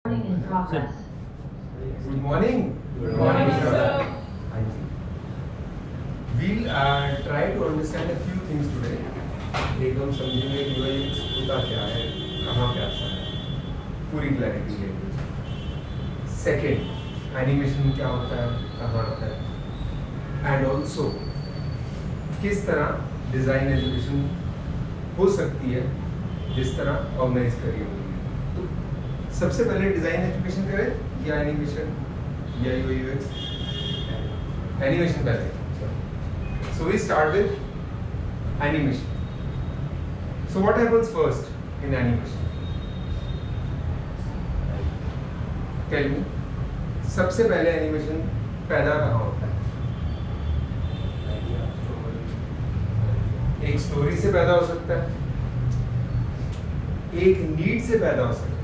In progress. Good morning. Good morning, sir. We'll try to understand a few things today. एक हम समझेंगे UX होता क्या है, कहाँ पे आता है, पूरी क्लैरिटी लेंगे. Second, एनिमेशन क्या होता है, कहाँ आता है, and also किस तरह डिज़ाइन एजुकेशन हो सकती है, जिस तरह ऑर्गेनाइज करी होगी. तो सबसे पहले डिज़ाइन एजुकेशन करें या एनिमेशन या UX? एनिमेशन पहले. So we start with animation. So what happens first in animation? Tell me. सबसे पहले एनिमेशन पैदा कहाँ होता है? एक स्टोरी से पैदा हो सकता है, एक नीड से पैदा हो सकता है.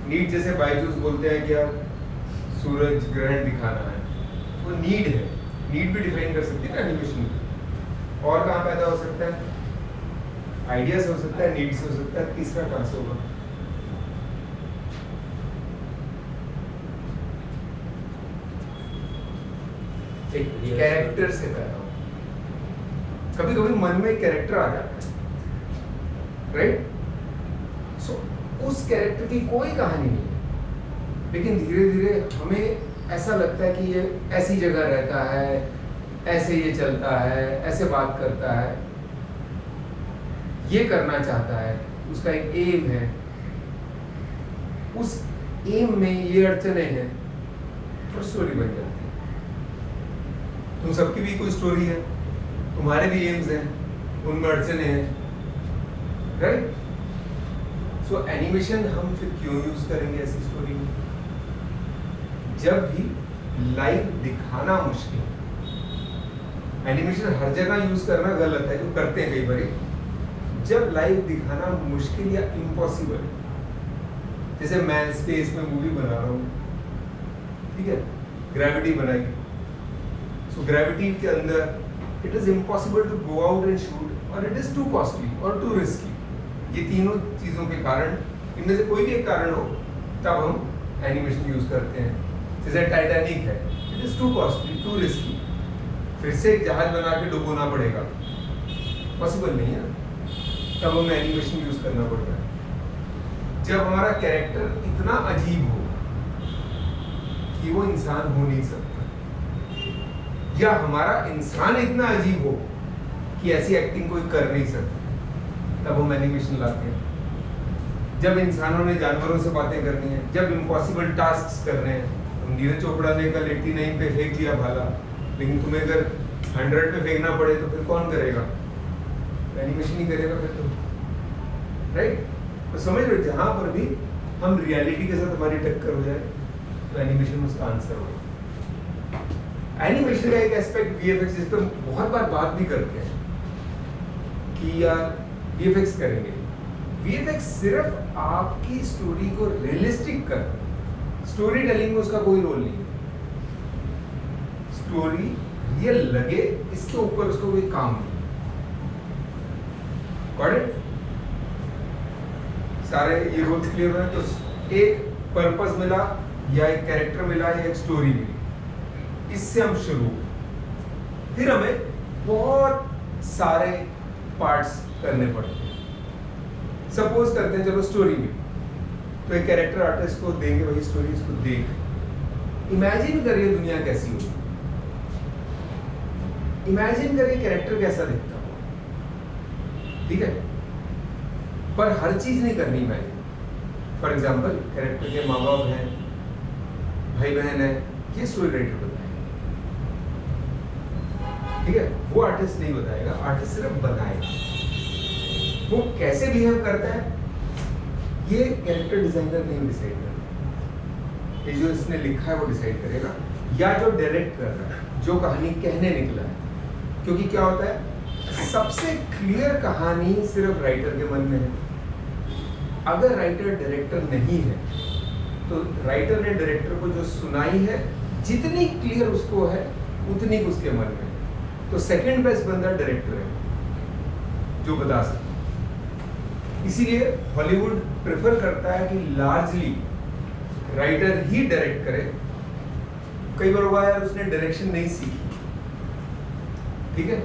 नीड जैसे बायजूस बोलते हैं कि यार सूरज ग्रहण दिखाना है, वो नीड है. नीड भी डिफाइन कर सकती है ना एनिमेशन में. और कहाँ पैदा हो सकता है? आइडिया से हो सकता है, नीड से हो सकता है. तीसरा कहाँ से होगा? एक कैरेक्टर से पैदा हो. कभी कभी मन में एक कैरेक्टर आ जाता है, राइट? सो उस कैरेक्टर की कोई कहानी नहीं है, लेकिन धीरे धीरे हमें ऐसा लगता है कि ये ऐसी जगह रहता है, ऐसे ये चलता है, ऐसे बात करता है, ये करना चाहता है, उसका एक एम है, उस एम में ये अड़चने हैं, तो स्टोरी बन जाती है. तुम सबकी भी कोई स्टोरी है, तुम्हारे भी एम्स हैं, उनमें अड़चने हैं, राइट? सो एनिमेशन हम फिर क्यों यूज करेंगे ऐसी स्टोरी में? जब भी लाइव दिखाना मुश्किल. एनिमेशन हर जगह यूज करना गलत है, जो करते हैं कई बार. जब लाइव दिखाना मुश्किल या इम्पॉसिबल है, जैसे मैं स्पेस में मूवी बना रहा हूँ, ठीक है, ग्रेविटी बनाई. सो ग्रेविटी के अंदर it is impossible to go out and shoot, और इट इज टू कॉस्टली और टू रिस्की. ये तीनों चीजों के कारण, इनमें से कोई भी एक कारण हो, तब हम एनिमेशन यूज करते हैं. जैसे टाइटैनिक है, it is too costly, to risky. फिर से एक जहाज बना के डुबोना पड़ेगा, पॉसिबल नहीं है, तब हमें एनिमेशन यूज करना पड़ता है. जब हमारा कैरेक्टर इतना अजीब हो कि वो इंसान हो नहीं सकता, या हमारा इंसान इतना अजीब हो कि ऐसी एक्टिंग कोई कर नहीं सकता, तब हम एनिमेशन लाते हैं. जब इंसानों ने जानवरों से बातें करनी है, जब इम्पॉसिबल टास्क कर रहे हैं. नीरज चोपड़ा ने कल 89 पे फेंक दिया भाला, लेकिन तुम्हें अगर 100 पे फेंकना पड़े तो फिर कौन करेगा? एनिमेशन ही करेगा फिर तो, राइट? तो समझ लो, जहां पर भी हम रियलिटी के साथ हमारी टक्कर हो जाए, तो एनिमेशन उसका आंसर होगा. एनिमेशन का एक एस्पेक्ट VFX, जिस पर बहुत बार बात भी करते हैं कि यार VFX करेंगे. VFX सिर्फ आपकी स्टोरी को रियलिस्टिक कर, स्टोरी टेलिंग में उसका कोई रोल नहीं है. स्टोरी रियल लगे, इसके ऊपर उसका कोई काम नहीं. Got it? सारे ये रूल्स क्लियर हैं. तो एक पर्पस मिला, या एक कैरेक्टर मिला, या एक स्टोरी मिली, इससे हम शुरू. फिर हमें बहुत सारे पार्ट्स करने पड़ते हैं. सपोज करते हैं, चलो स्टोरी में तो एक कैरेक्टर आर्टिस्ट को देंगे वही स्टोरी, इसको देख, इमेजिन करिए दुनिया कैसी होगी. इमेजिन करिए कैरेक्टर कैसा दिखता हो, ठीक है? पर हर चीज नहीं करनी इमेजिन. फॉर एग्जाम्पल, कैरेक्टर के माँ बाप हैं, भाई बहन है, ये स्टोरी राइटर बताएगा, ठीक है? वो आर्टिस्ट नहीं बताएगा, आर्टिस्ट सिर्फ बनाएगा. वो कैसे बिहेव करता है, ये कैरेक्टर डिजाइनर नहीं डिसाइड करेगा. ये जो इसने लिखा है वो डिसाइड करेगा, या जो डायरेक्ट कर रहा है, जो कहानी कहने निकला है. क्योंकि क्या होता है, सबसे क्लियर कहानी सिर्फ राइटर के मन में है. अगर राइटर डायरेक्टर नहीं है, तो राइटर ने डायरेक्टर को जो सुनाई है, जितनी क्लियर उसको है, उतनी उसके मन में है. तो सेकंड बेस्ट बंदा डायरेक्टर है, जो बता सकता है. इसीलिए हॉलीवुड प्रेफर करता है कि लार्जली राइटर ही डायरेक्ट करे। कई बार हुआ यार उसने डायरेक्शन नहीं सीखी, ठीक है,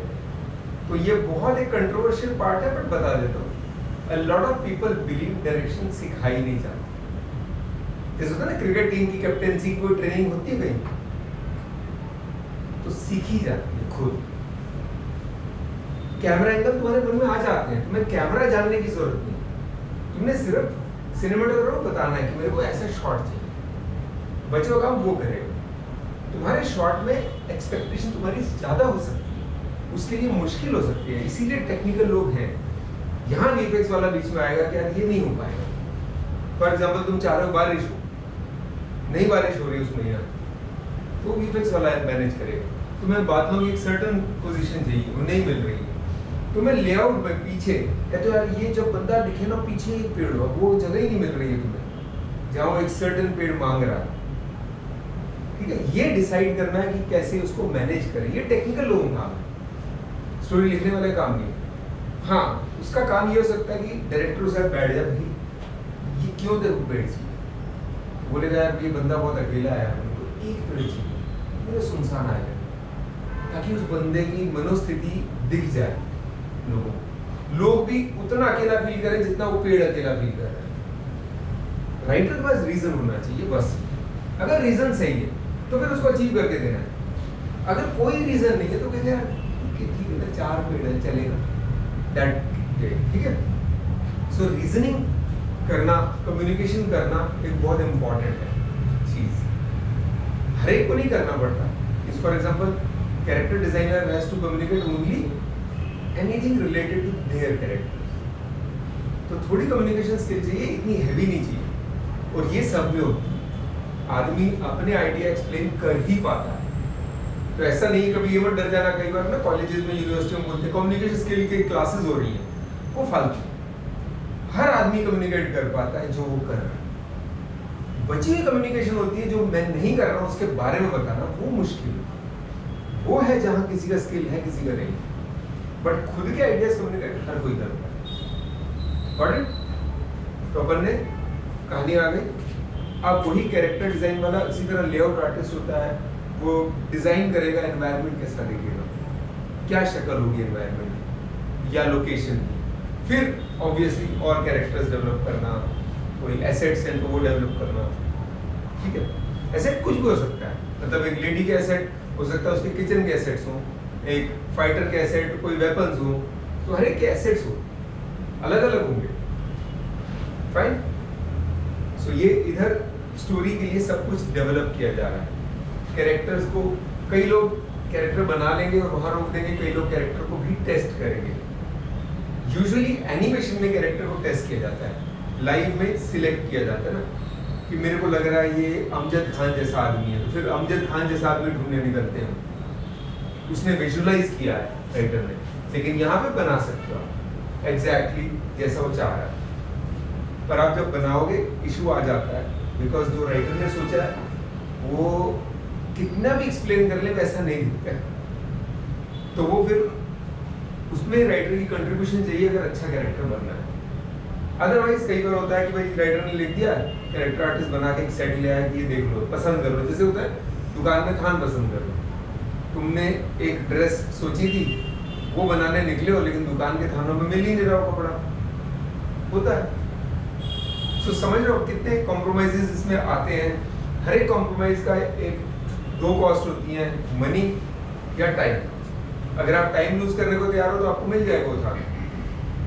तो ये बहुत एक कंट्रोवर्शियल पार्ट है, बट बता देता हूँ, a lot of people believe direction सिखाई नहीं जाती। जैसे होता है ना क्रिकेट टीम की कैप्टेंसी की कोई ट्रेनिंग होती है कहीं, तो सीखी जाती है खुद। कैमरा एंगल तुम्हारे मन में आ जाते हैं, तुम्हें कैमरा जानने की जरूरत नहीं, तुमने सिर्फ सिनेमेटोग्राफर को बताना है कि मेरे को ऐसा शॉट चाहिए, बच्चों का काम वो करेगा। तुम्हारे शॉट में एक्सपेक्टेशन तुम्हारी ज्यादा हो सकती है, उसके लिए मुश्किल हो सकती है, इसीलिए टेक्निकल लोग हैं। यहाँ वीएफएक्स वाला बीच में आएगा कि यार ये नहीं हो पाएगा। फॉर एग्जाम्पल तुम चाह रहे हो बारिश हो, नहीं बारिश हो रही उस महीना, तो वीएफएक्स वाला मैनेज करेगा। तुम्हें बादलों की एक सर्टन पोजीशन चाहिए, वो नहीं मिल रही है, तुम्हें लेआउट में पीछे कहते हो यार ये जब बंदा दिखे ना पीछे एक पेड़ हो, वो जगह ही नहीं मिल रही है तुम्हें जहाँ वो एक सर्टन पेड़ मांग रहा है, ठीक है। ये डिसाइड करना है कि कैसे उसको मैनेज करें, ये टेक्निकल लोगों का काम है, स्टोरी लिखने वाले काम नहीं है। हाँ, उसका काम ये हो सकता है कि डायरेक्टर उसे बैठ जाए, भाई ये क्यों तेरे को पेड़ चाहिए, बोलेगा यार ये बंदा बहुत अकेला है, उनको एक पेड़ चाहिए, मेरे सुनसान आ जाए, ताकि उस बंदे की मनोस्थिति दिख जाए लोगों, लोग भी उतना अकेला फील करें जितना वो पेड़ अकेला फील कर रहा है। राइटर के पास रीजन होना चाहिए बस। अगर रीजन सही है तो फिर उसको अचीव करके देना है। अगर कोई रीजन नहीं है तो कहते यार ठीक है ना, 4 पेड़ है चलेगा, ठीक है। सो रीजनिंग करना, कम्युनिकेशन करना एक बहुत इंपॉर्टेंट है चीज, हर एक को नहीं करना पड़ता। इस for example character designer has to communicate only anything related to their character, तो थोड़ी कम्युनिकेशन स्किल चाहिए, इतनी हैवी नहीं चाहिए, और ये सब में होती है। आदमी अपने आइडिया एक्सप्लेन कर ही पाता है, तो ऐसा नहीं है, कभी ये मत डर जाना। कई बार ना कॉलेजेस में, यूनिवर्सिटी में बोलते हैं कम्युनिकेशन स्किल की क्लासेस हो रही है, वो फालतू। हर आदमी कम्युनिकेट कर पाता है जो वो कर रहा है। बची हुई कम्युनिकेशन होती है जो मैं नहीं कर रहा हूँ उसके बारे में बताना, वो मुश्किल है। वो है जहाँ किसी का स्किल है किसी का नहीं, बट खुद के आइडियाज कम्युनिकेट हर कोई करता है। तो अपन ने कहानी आ गई। अब वही कैरेक्टर डिजाइन वाला इसी तरह लेआउट आर्टिस्ट होता है, वो डिजाइन करेगा एनवायरनमेंट कैसा दिखेगा, क्या शक्ल होगी एनवायरनमेंट या लोकेशन की, फिर ऑब्वियसली और कैरेक्टर्स डेवलप करना, कोई एसेट्स हैं तो वो डेवलप करना, ठीक है। एसेट कुछ भी हो सकता है, मतलब एक लेडी के एसेट हो सकता है, उसके किचन के एसेट्स हो, एक फाइटर के एसेट, कोई वेपन्स हो, तो हर एक के एसेट्स हो, अलग अलग होंगे, फाइन। सो ये इधर स्टोरी के लिए सब कुछ डेवलप किया जा रहा है। कैरेक्टर्स को कई लोग कैरेक्टर बना लेंगे और वहां रोक देंगे, कई लोग कैरेक्टर को भी टेस्ट करेंगे। यूजुअली एनिमेशन में कैरेक्टर को टेस्ट किया जाता है, लाइव में सिलेक्ट किया जाता है ना, कि मेरे को लग रहा है ये अमजद खान जैसा आदमी है, तो फिर अमजद खान जैसा आदमी ढूंढने निकलते हैं। उसने विजुअलाइज किया है राइटर ने, लेकिन यहाँ पे बना सकते हो एग्जैक्टली जैसा वो चाह रहा है। पर आप जब बनाओगे इशू आ जाता है, बिकॉज जो राइटर ने सोचा है वो कितना भी एक्सप्लेन कर ले वैसा नहीं दिखता है, तो वो फिर उसमें राइटर की कंट्रीब्यूशन चाहिए अगर अच्छा कैरेक्टर बनना है। अदरवाइज कई बार होता है कि भाई राइटर ने लिख दिया, कैरेक्टर आर्टिस्ट बना के एक सेट ले आया कि ये देख लो, पसंद कर लो। जैसे होता है दुकान में खान पसंद कर लो, तुमने एक ड्रेस सोची थी, वो बनाने निकले हो, लेकिन दुकान के थानों में मिल ही नहीं रहा हो कपड़ा, होता है। सो समझ रहे हो कितने कॉम्प्रोमाइजेस इसमें आते हैं। हर एक कॉम्प्रोमाइज का एक 2 कॉस्ट होती है, मनी या टाइम। अगर आप टाइम लूज करने को तैयार हो तो आपको मिल जाएगा वो था,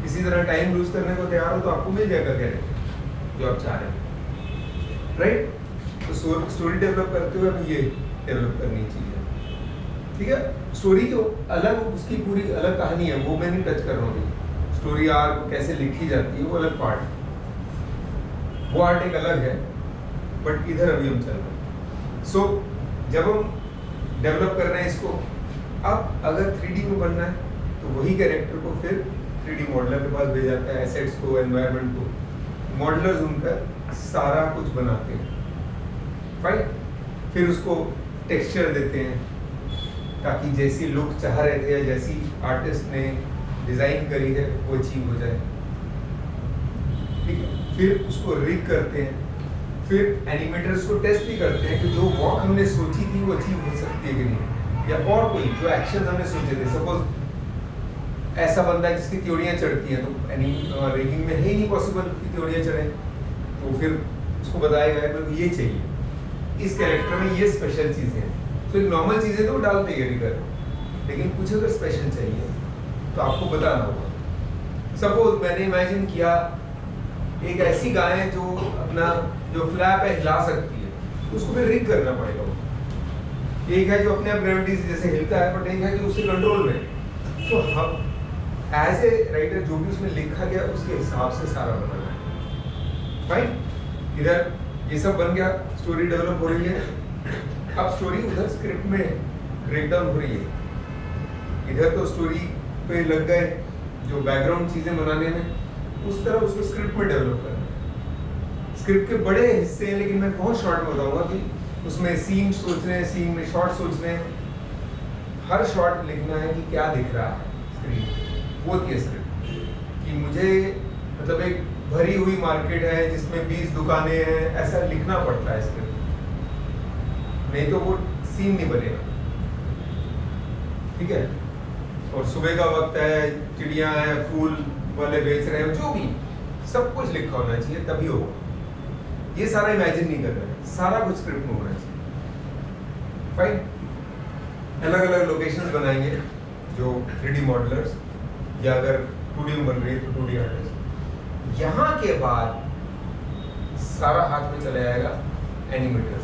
इसी तरह टाइम लूज करने को तैयार हो तो आपको मिल जाएगा कैरेक्टर जो आप चाह रहे हैं, राइट। तो स्टोरी डेवलप करते हुए हमें ये डेवलप करनी चाहिए, ठीक है। स्टोरी जो अलग, उसकी पूरी अलग कहानी है, वो मैं नहीं टच कर रहा हूँ। स्टोरी आर्क कैसे लिखी जाती है वो अलग पार्ट है, वो आर्ट एक अलग है, बट इधर अभी हम चल रहे हैं। सो जब हम डेवलप कर रहे हैं इसको, अब अगर 3D में बनना है तो वही कैरेक्टर को फिर 3D मॉडलर के पास भेजा जाता है, एसेट्स को, एनवायरनमेंट को, मॉडलर्स उनका सारा कुछ बनाते हैं, फाइन। फिर उसको टेक्सचर देते हैं ताकि जैसी लुक चाह रहे थे या जैसी आर्टिस्ट ने डिजाइन करी है वो अचीव हो जाए, ठीक है। फिर उसको रिग करते हैं, फिर एनिमेटर्स को टेस्ट भी करते हैं कि जो वॉक हमने सोची थी वो अचीव हो सकती है कि नहीं, या और कोई जो एक्शन हमने सोचे थे। सपोज ऐसा बंदा है जिसकी त्योड़ियाँ चढ़ती हैं, तो रेगिंग में है ही नहीं पॉसिबल कि त्योड़ियाँ चढ़े, तो फिर उसको बताया गया कि ये चाहिए, इस कैरेक्टर में ये स्पेशल चीज़ें हैं। तो एक नॉर्मल चीज़ें तो वो डालते ही रिगर, लेकिन कुछ अगर स्पेशल चाहिए तो आपको बताना होगा। सपोज मैंने इमेजिन किया एक ऐसी गाय जो अपना जो फ्लैप है हिला सकती है, तो उसको फिर रिग करना पड़ेगा। एक है जो अपने आप ग्रेविटी से जैसे हिलता है, बट एक है जो उसके कंट्रोल में। तो हम एज ए राइटर जो भी उसमें लिखा गया उसके हिसाब से सारा बनाना है। फाइन, इधर ये सब बन गया, स्टोरी डेवलप हो रही है। अब स्टोरी उधर स्क्रिप्ट में ब्रेकडाउन हो रही है, इधर तो स्टोरी पे लग गए जो बैकग्राउंड चीज़ें बनाने में, उस तरह उसको स्क्रिप्ट में डेवलप करना है। स्क्रिप्ट के बड़े हिस्से हैं, लेकिन मैं बहुत शॉर्ट में बताऊंगा कि उसमें सीन सोचने हैं, सीन में शॉर्ट सोचने हैं, हर शॉर्ट लिखना है कि क्या दिख रहा है स्क्रीन, वो थी स्क्रिप्ट। कि मुझे मतलब एक भरी हुई मार्केट है जिसमें 20 दुकानें हैं, ऐसा लिखना पड़ता है स्क्रिप्ट, नहीं तो वो सीन नहीं बनेगा। ठीक है, और सुबह का वक्त है, चिड़िया हैं, फूल वाले बेच रहे हैं, जो भी सब कुछ लिखा होना चाहिए, तभी होगा। ये सारा इमेजिन नहीं करना है, सारा कुछ स्क्रिप्ट में होना चाहिए। फाइन, अलग अलग लोकेशंस बनाएंगे जो 3D मॉडलर्स, या अगर 2D में बन रही है तो 2D आर्टिस्ट। यहाँ के बाद सारा हाथ में चला जाएगा एनिमेटर्स।